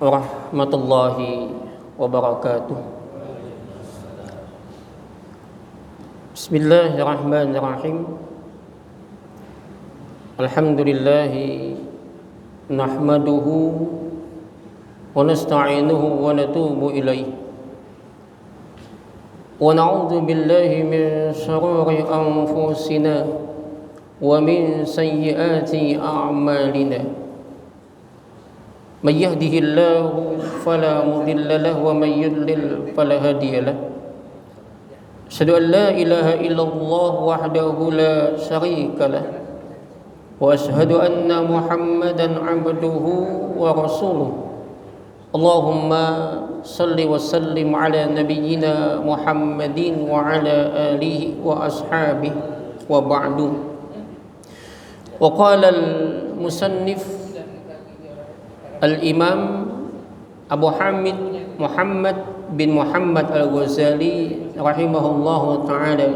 warahmatullahi wabarakatuh. Bismillahirrahmanirrahim. Alhamdulillahi nahmaduhu wa nasta'inuhu wa natubu ilayh. Wa na'udzu billahi min shururi anfusina wa min sayyiati a'malina. Man yahdihillahu fala mudilla lahu wa man yudlil fala hadiya lahu. Asyhadu an la ilaha illallah wahdahu la syarika lahu wa asyhadu anna Muhammadan 'abduhu wa rasuluh. Allahumma salli wa sallim ala nabiyyina Muhammadin wa ala alihi wa ashabihi wa ba'du. Wa qala al-musannif Al-Imam Abu Hamid Muhammad bin Muhammad Al-Ghazali rahimahullahu ta'ala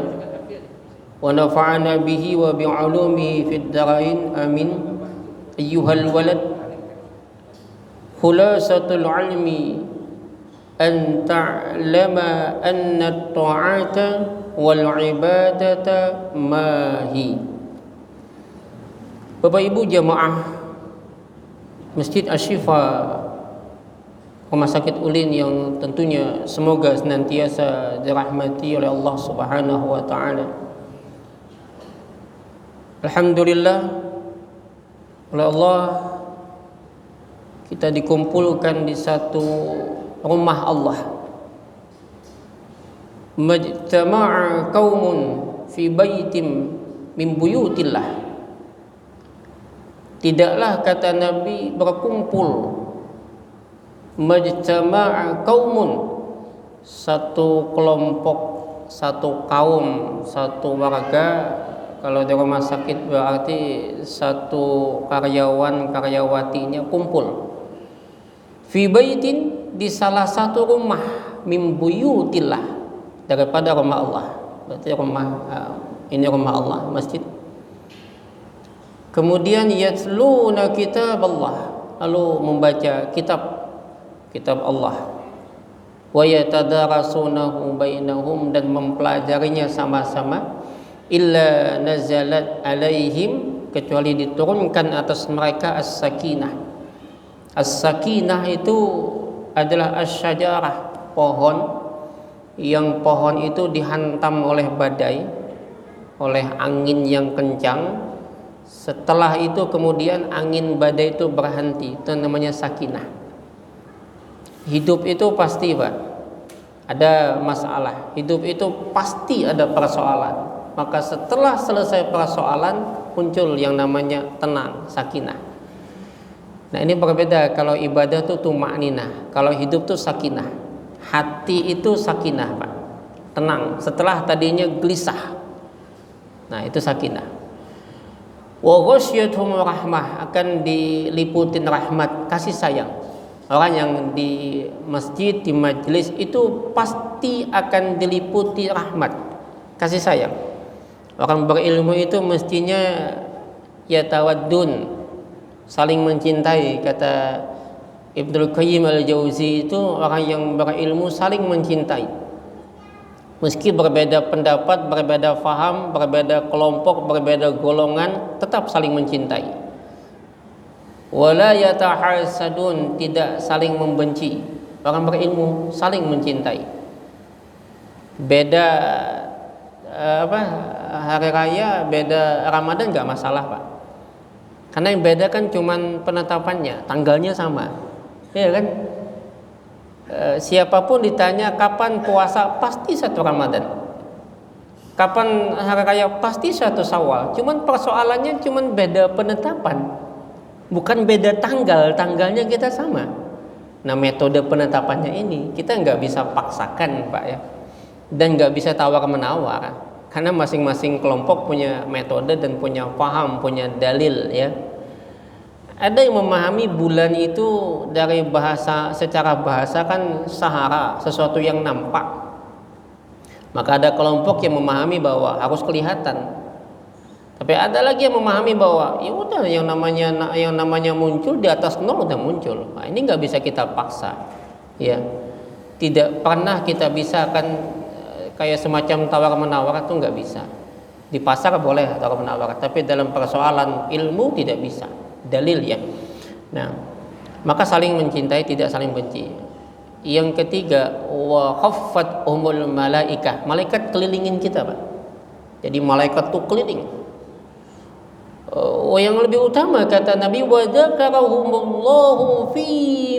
wa nafa'ana bihi wa bi'ulumihi fid dharain amin. Ayyuhal walad, khulasatul ilmi an ta'lama anna at-ta'ata wal ibadata mahi. Bapak Ibu jamaah Masjid Asy-Syifa, Rumah Sakit Ulin yang tentunya semoga senantiasa dirahmati oleh Allah Subhanahu wa taala. Alhamdulillah, oleh Allah kita dikumpulkan di satu rumah Allah. Majtama'a qaumun fi baitin min buyutillah. Tidaklah, kata Nabi, berkumpul majtama'a qaumun, satu kelompok, satu kaum, satu warga. Kalau di rumah sakit berarti satu karyawan karyawatinya kumpul. Fi baitin, di salah satu rumah, min buyutillah, daripada rumah Allah. Berarti ini rumah Allah, masjid. Kemudian yatluna kitab Allah, lalu membaca kitab Allah. Wa yatadarasunahu bainahum, dan mempelajarinya sama-sama. Illa nazalat alaihim, kecuali diturunkan atas mereka as-sakinah. As-sakinah itu adalah asy-syajarah, pohon, yang pohon itu dihantam oleh badai, oleh angin yang kencang. Setelah itu kemudian angin badai itu berhenti. Itu namanya sakinah. Hidup itu pasti, Pak, ada masalah. Hidup itu pasti ada persoalan. Maka setelah selesai persoalan muncul yang namanya tenang, sakinah. Nah, ini berbeda. Kalau ibadah itu tuma'ninah, kalau hidup itu sakinah. Hati itu sakinah, Pak, tenang. Setelah tadinya gelisah, nah itu sakinah. Wa ghasyiyatuhum rahmah, akan diliputin rahmat, kasih sayang. Orang yang di masjid, di majelis itu pasti akan diliputi rahmat, kasih sayang. Orang berilmu itu mestinya yatawaddun, saling mencintai. Kata Ibnu Qayyim Al-Jauzi, itu orang yang berilmu saling mencintai. Meski berbeda pendapat, berbeda faham, berbeda kelompok, berbeda golongan, tetap saling mencintai. Wala yatahasadun, tidak saling membenci. Orang berilmu saling mencintai. Beda hari raya, beda Ramadan nggak masalah, Pak. Karena yang beda kan cuman penetapannya, tanggalnya sama. Ya kan? Siapapun ditanya kapan puasa, pasti satu Ramadan. Kapan hari raya, pasti satu Syawal. Cuman persoalannya cuman beda penetapan, bukan beda tanggal. Tanggalnya kita sama. Nah, metode penetapannya ini kita nggak bisa paksakan, Pak, ya. Dan nggak bisa tawar menawar, karena masing-masing kelompok punya metode dan punya paham, punya dalil, ya. Ada yang memahami bulan itu dari bahasa, secara bahasa kan sahara, sesuatu yang nampak. Maka ada kelompok yang memahami bahwa harus kelihatan. Tapi ada lagi yang memahami bahwa ya udah yang namanya muncul di atas nol udah muncul. Nah, ini nggak bisa kita paksa, ya. Tidak pernah kita bisa kan kayak semacam tawar menawar itu nggak bisa. Di pasar boleh tawar menawar, tapi dalam persoalan ilmu tidak bisa. Dalil ya. Nah, maka saling mencintai, tidak saling benci. Yang ketiga, wa khaffat umul malaikah. Malaikat kelilingin kita, Pak. Jadi malaikat tuh keliling. Yang lebih utama kata Nabi, wa dzakarahumullahu fi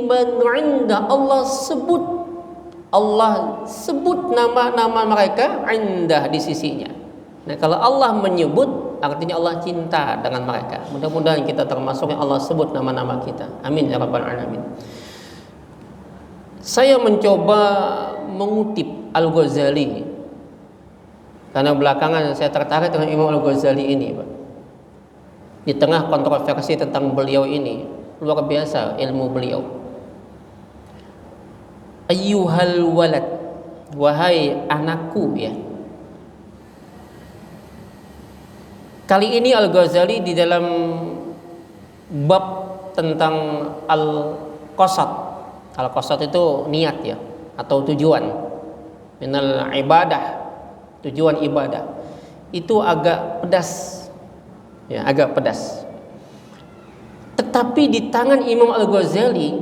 man 'inda. Allah sebut nama-nama mereka 'indah di sisinya. Nah, kalau Allah menyebut artinya Allah cinta dengan mereka. Mudah-mudahan kita termasuk yang Allah sebut nama-nama kita. Amin ya rabbal alamin. Saya mencoba mengutip Al-Ghazali karena belakangan saya tertarik dengan Imam Al-Ghazali ini, Pak. Di tengah kontroversi tentang beliau ini, luar biasa ilmu beliau. Ayyuhal walad, wahai anakku, ya. Kali ini Al-Ghazali di dalam bab tentang al-qasad. Al-qasad itu niat ya, atau tujuan. Minal ibadah, tujuan ibadah. Itu agak pedas. Ya, agak pedas. Tetapi di tangan Imam Al-Ghazali,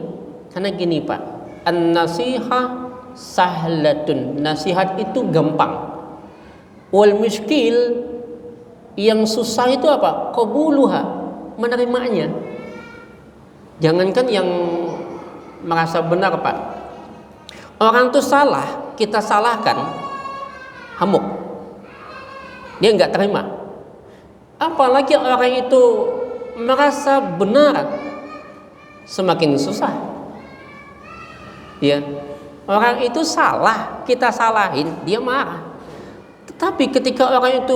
karena gini Pak, an-nasihah sahlatun, nasihat itu gampang. Wal muskil, yang susah itu apa? Qabuluha, menerimanya. Jangankan yang merasa benar Pak, orang itu salah, kita salahkan, hamuk, dia nggak terima. Apalagi orang itu merasa benar, semakin susah. Ya, orang itu salah, kita salahin, dia marah. Tetapi ketika orang itu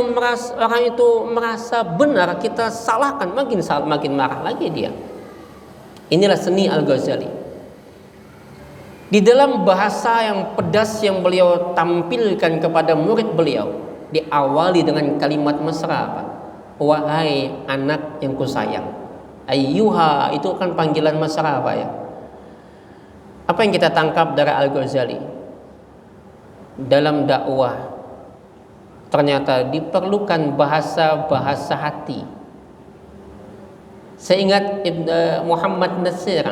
merasa benar, kita salahkan, makin marah lagi dia. Inilah seni Al-Ghazali. Di dalam bahasa yang pedas yang beliau tampilkan kepada murid beliau, diawali dengan kalimat mesra, Pak. Wahai anak yang kusayang. Ayyuha itu kan panggilan mesra, Pak ya. Apa yang kita tangkap dari Al-Ghazali? Dalam dakwah ternyata diperlukan bahasa hati. Saya ingat Muhammad Nasir,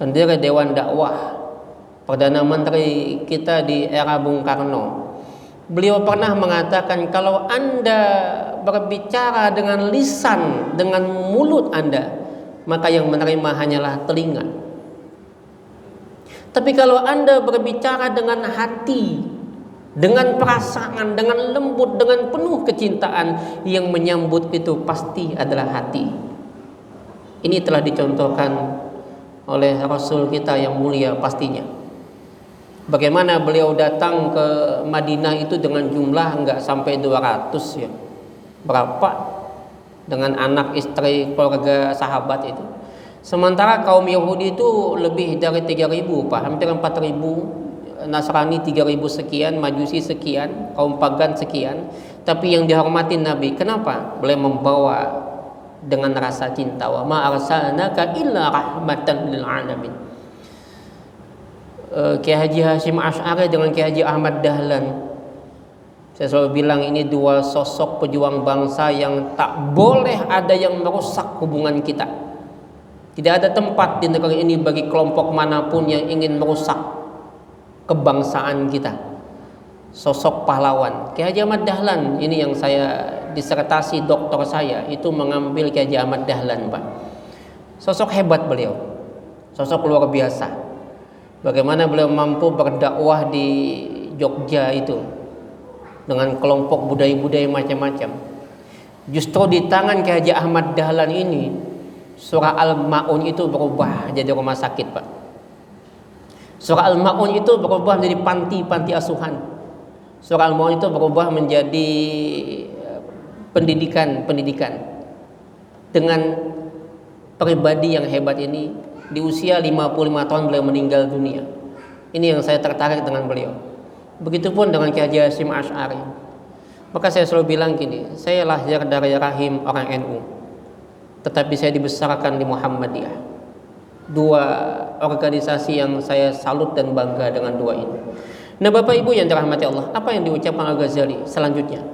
pendiri Dewan Dakwah, Perdana Menteri kita di era Bung Karno. Beliau pernah mengatakan, kalau Anda berbicara dengan lisan, dengan mulut Anda, maka yang menerima hanyalah telinga. Tapi kalau Anda berbicara dengan hati, dengan perasaan, dengan lembut, dengan penuh kecintaan, yang menyambut itu pasti adalah hati. Ini telah dicontohkan oleh Rasul kita yang mulia pastinya. Bagaimana beliau datang ke Madinah itu dengan jumlah enggak sampai 200 ya. Berapa? Dengan anak, istri, keluarga, sahabat itu. Sementara kaum Yahudi itu lebih dari 3.000 Pak, hampir 4.000. Nasrani 3.000 sekian, Majusi sekian, kaum pagan sekian. Tapi yang dihormati Nabi, kenapa? Beliau membawa dengan rasa cinta. Wa ma arsalnaka illa rahmatan lil alamin. Kiai Haji Hashim Asy'ari dengan Kiai Haji Ahmad Dahlan, saya selalu bilang ini dua sosok pejuang bangsa yang tak boleh ada yang merusak hubungan kita. Tidak ada tempat di negeri ini bagi kelompok manapun yang ingin merusak kebangsaan kita. Sosok pahlawan Kiai Haji Ahmad Dahlan ini yang saya disertasi doktor saya itu mengambil Kiai Haji Ahmad Dahlan, Pak. Sosok hebat beliau, sosok luar biasa. Bagaimana beliau mampu berdakwah di Jogja itu dengan kelompok budaya-budaya macam-macam. Justru di tangan Kiai Haji Ahmad Dahlan ini, surah Al-Ma'un itu berubah jadi rumah sakit, Pak. Surah Al-Ma'un itu berubah menjadi panti asuhan. Surah Al-Ma'un itu berubah menjadi pendidikan. Dengan pribadi yang hebat ini, di usia 55 tahun beliau meninggal dunia. Ini yang saya tertarik dengan beliau. Begitupun dengan Kiai Haji Hashim Asy'ari. Maka saya selalu bilang gini, saya lahir dari rahim orang NU, tetapi saya dibesarkan di Muhammadiyah. Dua organisasi yang saya salut dan bangga dengan dua ini. Nah, Bapak Ibu yang dirahmati Allah, apa yang diucapkan Al-Ghazali selanjutnya?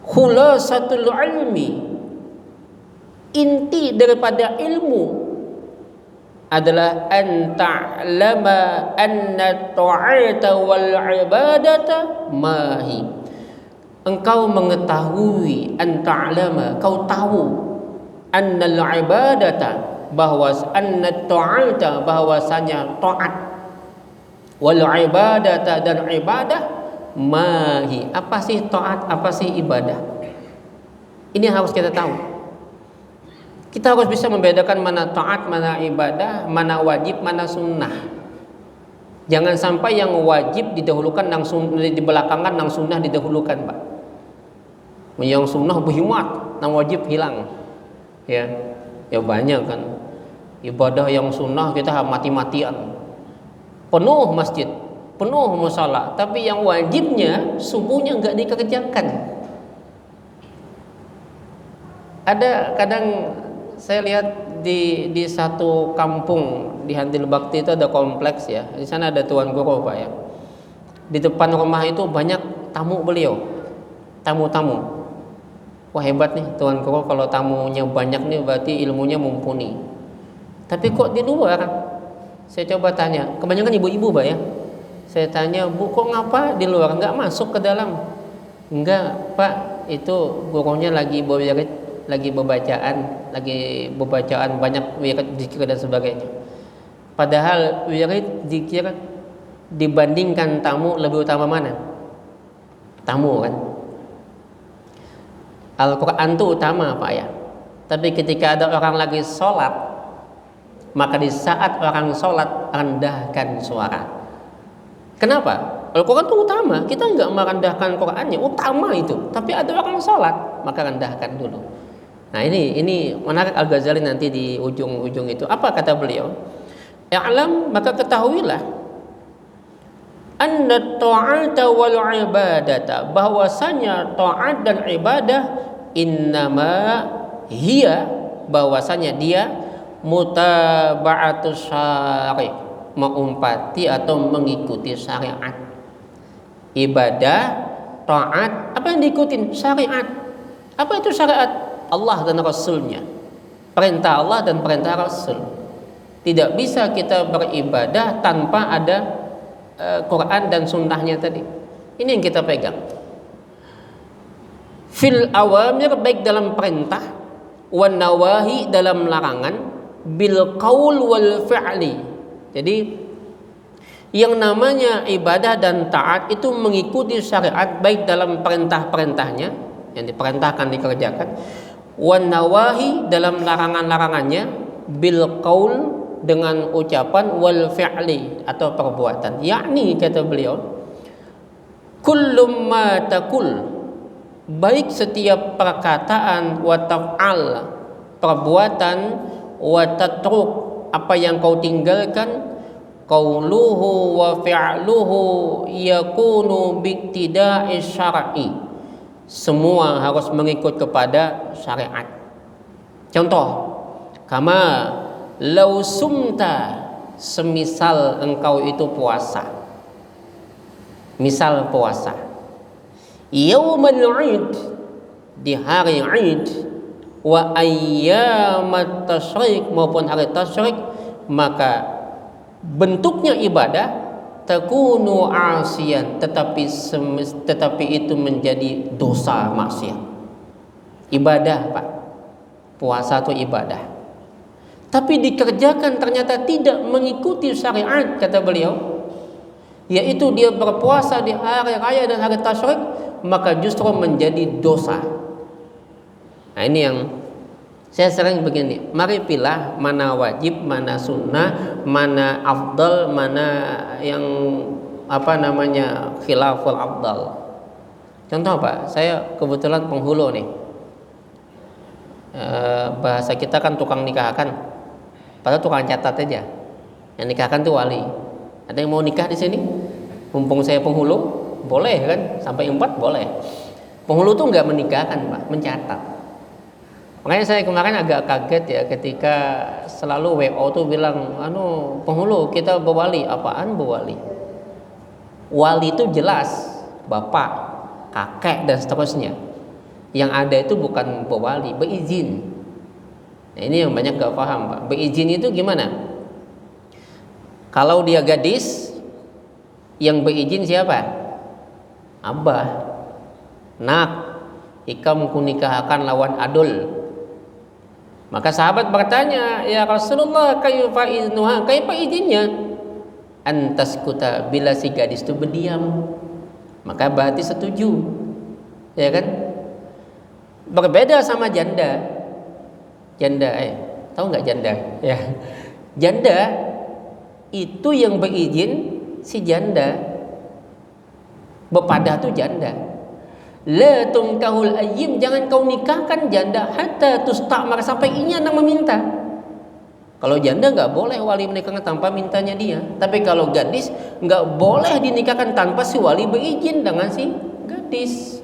Khulasatul ilmi, inti daripada ilmu adalah an ta'lama anna ta'ata wal ibadata mahi. Engkau mengetahui, an ta'lama, kau tahu, annal ibadata, bahwa anna ta'ata, bahwasanya taat, wal ibadata, dan ibadah, mahi, apa sih taat, apa sih ibadah. Ini harus kita tahu. Kita harus bisa membedakan mana taat, mana ibadah, mana wajib, mana sunnah. Jangan sampai yang wajib didahulukan, yang sunnah dibelakangkan, yang sunnah didahulukan, Pak. Yang sunnah berhemat, yang wajib hilang. Ya banyak kan. Ibadah yang sunnah kita mati-matian. Penuh masjid, penuh musala, tapi yang wajibnya subuhnya enggak dikerjakan. Ada kadang saya lihat di satu kampung di Handil Bakti itu ada kompleks ya. Di sana ada tuan guru, Pak ya. Di depan rumah itu banyak tamu beliau. Tamu-tamu. Wah, hebat nih tuan guru, kalau tamunya banyak nih berarti ilmunya mumpuni. Tapi kok di luar? Saya coba tanya, kebanyakan ibu-ibu, Pak ya. Saya tanya, "Bu, kok ngapa di luar? Enggak masuk ke dalam?" "Enggak, Pak, itu gurunya lagi berwirid, lagi bebacaan banyak wirid, zikir dan sebagainya." Padahal wirid, zikir dibandingkan tamu lebih utama mana? Tamu kan. Al-Quran itu utama, Pak ya. Tapi ketika ada orang lagi sholat, maka di saat orang sholat rendahkan suara. Kenapa? Al-Quran itu utama. Kita enggak merendahkan Qurannya, utama itu. Tapi ada orang sholat, maka rendahkan dulu. Nah, ini menarik Al-Ghazali nanti di ujung-ujung itu. Apa kata beliau? I'lam, maka ketahuilah, anna ta'ata wal ibadata, bahwasanya taat dan ibadah, innama hiya, bahwasanya dia mutaba'atus syari', mengumpati atau mengikuti syariat. Ibadah, taat, apa yang diikutin? Syariat. Apa itu syariat? Allah dan Rasulnya, perintah Allah dan perintah Rasul. Tidak bisa kita beribadah tanpa ada Quran dan sunnahnya tadi. Ini yang kita pegang. Fil awamir, baik dalam perintah, wan nawahi, dalam larangan, bil qaul wal fi'li. Jadi yang namanya ibadah dan taat itu mengikuti syariat, baik dalam perintah-perintahnya yang diperintahkan dikerjakan, wan nawahi, dalam larangan-larangannya, bil qaul, dengan ucapan, wal fi'li, atau perbuatan. Yakni kata beliau, kullum ma takul, baik setiap perkataan, wa taf'al, perbuatan, wa tatruk, apa yang kau tinggalkan, qauluhu wa fi'luhu yakunu biqtida'i syar'i, semua harus mengikut kepada syariat. Contoh, kama law sumta, semisal engkau itu puasa. Misal puasa yaumal 'id, di hari 'id, wa ayyamat tasyrik, maupun hari tasyrik, maka bentuknya ibadah, takunu asiyan, tetapi itu menjadi dosa, maksiat. Ibadah, Pak, puasa itu ibadah, tapi dikerjakan ternyata tidak mengikuti syariat, kata beliau, yaitu dia berpuasa di hari raya dan hari tasyrik, maka justru menjadi dosa. Nah, ini yang saya sering begini, mari pilih mana wajib, mana sunnah, mana afdal, mana yang khilaful afdal. Contoh, Pak, saya kebetulan penghulu nih. Bahasa kita kan tukang nikahkan, padahal tukang catat aja. Yang nikahkan tuh wali. Ada yang mau nikah di sini? Mumpung saya penghulu, boleh kan? Sampai 4 boleh. Penghulu tuh nggak menikahkan Pak, mencatat. Makanya saya kemarin agak kaget ya ketika selalu WO tuh bilang, penghulu kita bewali. Apaan bewali? Wali itu jelas bapak, kakek dan seterusnya. Yang ada itu bukan bewali, beizin. Nah, ini yang banyak gak paham Pak. Beizin itu gimana? Kalau dia gadis, yang beizin siapa? Abah. Nak, ikam kunikahkan lawan adul. Maka sahabat bertanya, ya Rasulullah, kaifa iznuha? Kaifa izinnya? Antaskuta, bila si gadis itu berdiam. Maka berarti setuju. Ya kan? Berbeda sama janda. Janda, tahu nggak janda? Ya. Janda itu yang berizin si janda. Bepadah tuh janda. La tungkahul ayyim, jangan kau nikahkan janda hatta tustamar, sampai ini anak meminta. Kalau janda nggak boleh wali menikahkan tanpa mintanya dia. Tapi kalau gadis nggak boleh dinikahkan tanpa si wali berizin dengan si gadis.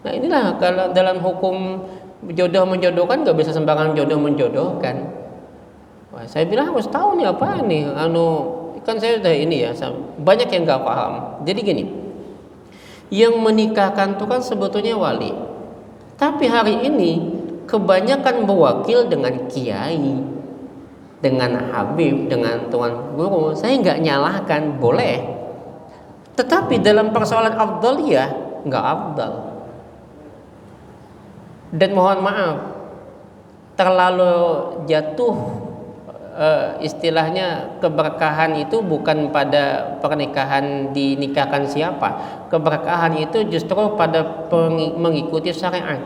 Nah inilah kalau dalam hukum jodoh menjodohkan, nggak bisa sembarangan jodoh menjodohkan. Wah, saya bilang harus tahu nih apa nih. Kan saya udah ini ya, banyak yang nggak paham. Jadi gini. Yang menikahkan itu kan sebetulnya wali. Tapi hari ini kebanyakan berwakil dengan kiai, dengan habib, dengan tuan guru. Saya nggak nyalahkan, boleh. Tetapi dalam persoalan afdaliyah nggak afdal. Dan mohon maaf, terlalu jatuh istilahnya keberkahan itu bukan pada pernikahan dinikahkan siapa. Keberkahan itu justru pada mengikuti syariat.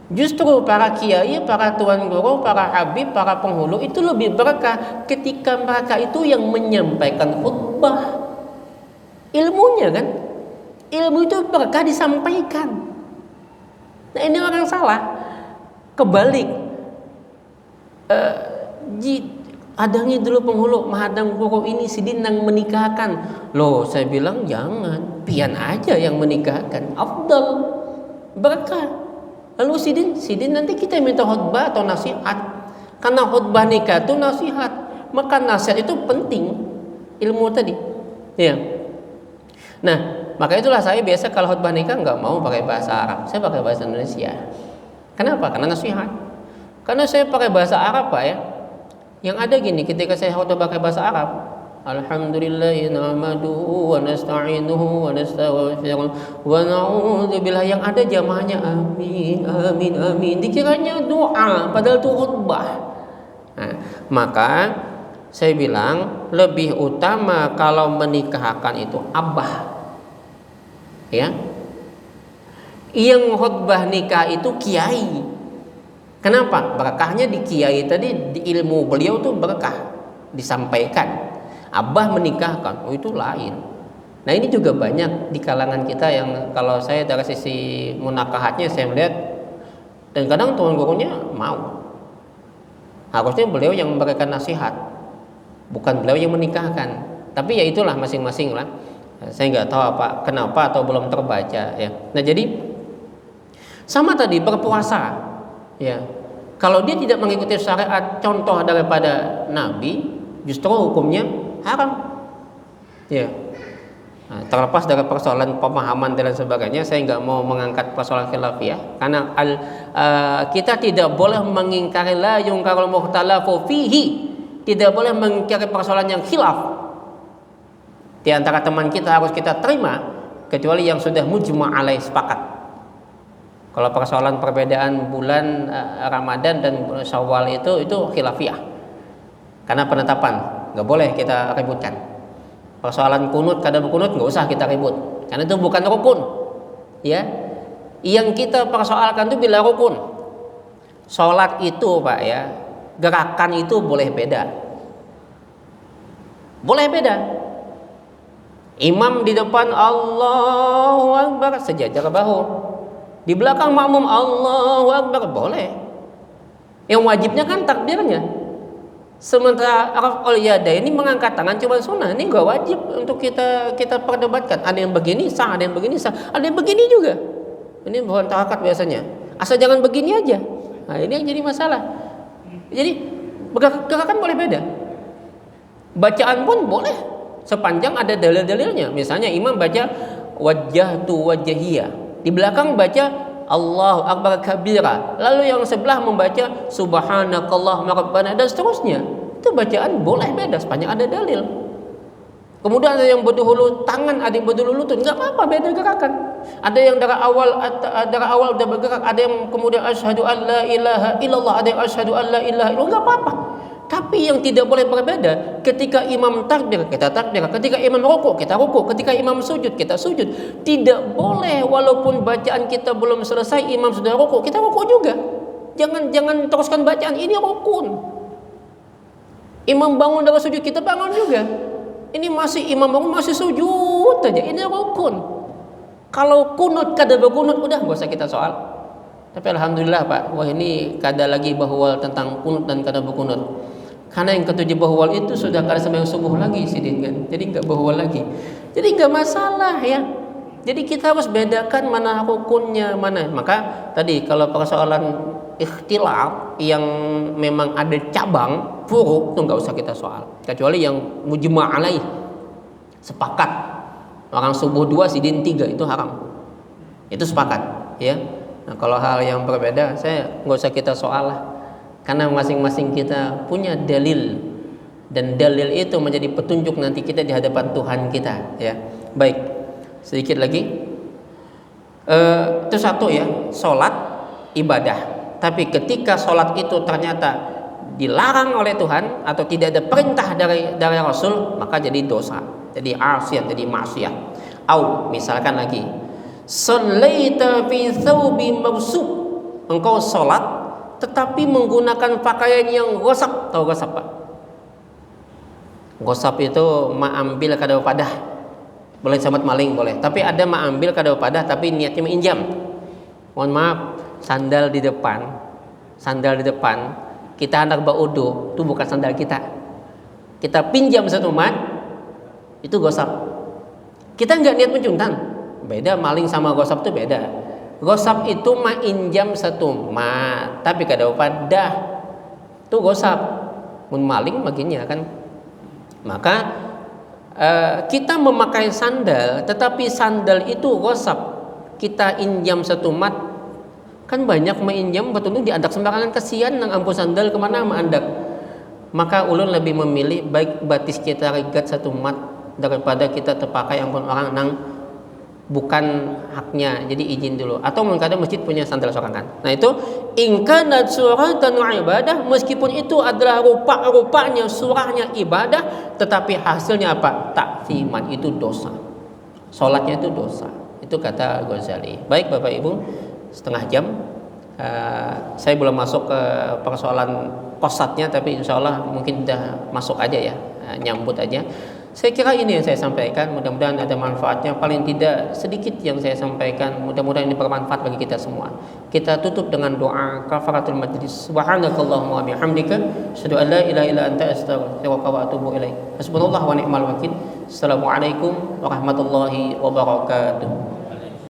Justru para kiai, para tuan guru, para habib, para penghulu itu lebih berkah ketika mereka itu yang menyampaikan khutbah. Ilmunya kan, ilmu itu berkah disampaikan. Nah ini orang salah, kebalik. Adanya dulu penghulu mahadang guru ini sidinang menikahkan. Loh saya bilang jangan, pian aja yang menikahkan, afdal, berkah. Lalu sidin nanti kita minta khutbah atau nasihat. Karena khutbah nikah itu nasihat, maka nasihat itu penting, ilmu tadi. Ya. Nah maka itulah saya biasa kalau khutbah nikah nggak mau pakai bahasa Arab, saya pakai bahasa Indonesia. Kenapa? Karena nasihat. Karena saya pakai bahasa Arab Pak ya. Yang ada gini, ketika saya khutbah pakai bahasa Arab, alhamdulillah nahmaduhu wa nasta'inuhu wa nastaghfiruh wa na'udzubillah, yang ada jamaahnya amin amin amin, dikiranya doa padahal itu khutbah. Nah, maka saya bilang lebih utama kalau menikahkan itu abah. Ya. Yang khutbah nikah itu kiai. Kenapa? Berkahnya di kiai tadi, di ilmu beliau tuh berkah disampaikan. Abah menikahkan, itu lain. Nah ini juga banyak di kalangan kita yang kalau saya dari sisi munakahatnya saya melihat, dan kadang tuan gurunya mau. Harusnya beliau yang memberikan nasihat, bukan beliau yang menikahkan. Tapi ya itulah masing-masing lah. Saya nggak tahu kenapa atau belum terbaca ya. Nah jadi sama tadi berpuasa. Ya, kalau dia tidak mengikuti syariat contoh daripada Nabi, justru hukumnya haram. Ya, nah, terlepas dari persoalan pemahaman dan sebagainya, saya nggak mau mengangkat persoalan khilafiyah, karena kita tidak boleh mengingkari la yungkarul mukhtalafu fihi, tidak boleh mengingkari persoalan yang khilaf. Di antara teman kita harus kita terima, kecuali yang sudah mujma' alaih, sepakat. Kalau persoalan perbedaan bulan Ramadan dan Syawal itu khilafiyah. Karena penetapan nggak boleh kita ributkan. Persoalan kunut, kadang kunut nggak usah kita ribut. Karena itu bukan rukun. Ya, yang kita persoalkan itu bila rukun. Sholat itu Pak ya, gerakan itu boleh beda. Boleh beda. Imam di depan Allahu Akbar sejajar bahu. Di belakang makmum Allahu Akbar, boleh. Yang wajibnya kan takbirnya. Sementara raf'ul yadaini mengangkat tangan cuma sunnah, ini enggak wajib untuk kita perdebatkan. Ada yang begini sah, ada yang begini sah, ada yang begini juga. Ini bukan tarakat biasanya. Asal jangan begini aja. Nah, ini yang jadi masalah. Jadi gerakan boleh beda. Bacaan pun boleh sepanjang ada dalil-dalilnya. Misalnya imam baca wajjahtu wajhiyya, di belakang baca Allahu akbar kabira, lalu yang sebelah membaca subhanakallahumma rabbana dan seterusnya. Itu bacaan boleh beda sepanjang ada dalil. Kemudian ada yang berdahulu tangan, ada yang berdahulu lutut, enggak apa-apa, beda gerakan. Ada yang dari awal udah bergerak, ada yang kemudian asyhadu an la ilaha illallah, ada yang asyhadu an la ilaha illallah, enggak apa-apa. Tapi yang tidak boleh berbeda, ketika imam takbir kita takbir, ketika imam rukuk kita rukuk, ketika imam sujud kita sujud. Tidak boleh walaupun bacaan kita belum selesai, imam sudah rukuk, kita rukuk juga. Jangan teruskan bacaan, ini rukun. Imam bangun dari sujud, kita bangun juga. Ini masih imam bangun masih sujud aja, ini rukun. Kalau kunut kada berkunut udah enggak usah kita soal. Tapi alhamdulillah Pak, wah ini kada lagi bahwal tentang kunut dan kada berkunut. Karena yang ketujuh bahwal itu sudah kada sembahyang subuh lagi sidin kan. Jadi enggak bahwal lagi. Jadi enggak masalah ya. Jadi kita harus bedakan mana rukunnya, mana. Maka tadi kalau persoalan ikhtilaf yang memang ada cabang furu itu enggak usah kita soal. Kecuali yang mujma' alaih, sepakat orang subuh 2 sidin 3 itu haram. Itu sepakat ya. Nah, kalau hal yang berbeda saya enggak usah kita soal lah. Karena masing-masing kita punya dalil, dan dalil itu menjadi petunjuk nanti kita di hadapan Tuhan kita ya. Baik, sedikit lagi itu satu ya, sholat ibadah. Tapi ketika sholat itu ternyata dilarang oleh Tuhan atau tidak ada perintah dari Rasul, maka jadi dosa, jadi asiat, jadi maksiat. Au misalkan lagi, shallaita fi thawbi mabsuk, engkau sholat tetapi menggunakan pakaian yang gosap. Tahu gosap Pak? Gosap itu ma'ambil kada padah. Boleh sahabat maling boleh. Tapi ada ma'ambil kada padah tapi niatnya menginjam. Mohon maaf, sandal di depan. Kita hendak baudu, itu bukan sandal kita. Kita pinjam satu mat, itu gosap. Kita enggak niat mencuntan. Beda maling sama gosap itu beda. Gosap itu mainjam satu mat, tapi kada padah. Itu gosap. Mun maling maginya kan. Maka kita memakai sandal, tetapi sandal itu gosap. Kita injam satu mat, kan banyak mainjam betul diandak sembarangan, kasihan nang ampun sandal kemana maandak. Maka ulun lebih memilih baik batis kita regat satu mat daripada kita terpakai ampun orang nang bukan haknya, jadi izin dulu. Atau mungkin masjid punya sandal sorangan. Nah itu ingkanat suratan ibadah, meskipun itu adalah rupa-rupanya surahnya ibadah, tetapi hasilnya apa? Takfiman, itu dosa. Sholatnya itu dosa. Itu kata Ghazali. Baik Bapak Ibu, setengah jam. Saya belum masuk ke persoalan posatnya, tapi insya Allah mungkin sudah masuk aja ya, nyambut aja. Saya kira ini yang saya sampaikan, mudah-mudahan ada manfaatnya. Paling tidak sedikit yang saya sampaikan, mudah-mudahan ini bermanfaat bagi kita semua. Kita tutup dengan doa kafaratul majlis. Subhanakallahumma wa bihamdika, asyhadu an la ilaha illa anta, astaghfiruka wa atubu ilaik. Hasbunallahu wa ni'mal wakil. Assalamualaikum warahmatullahi wabarakatuh.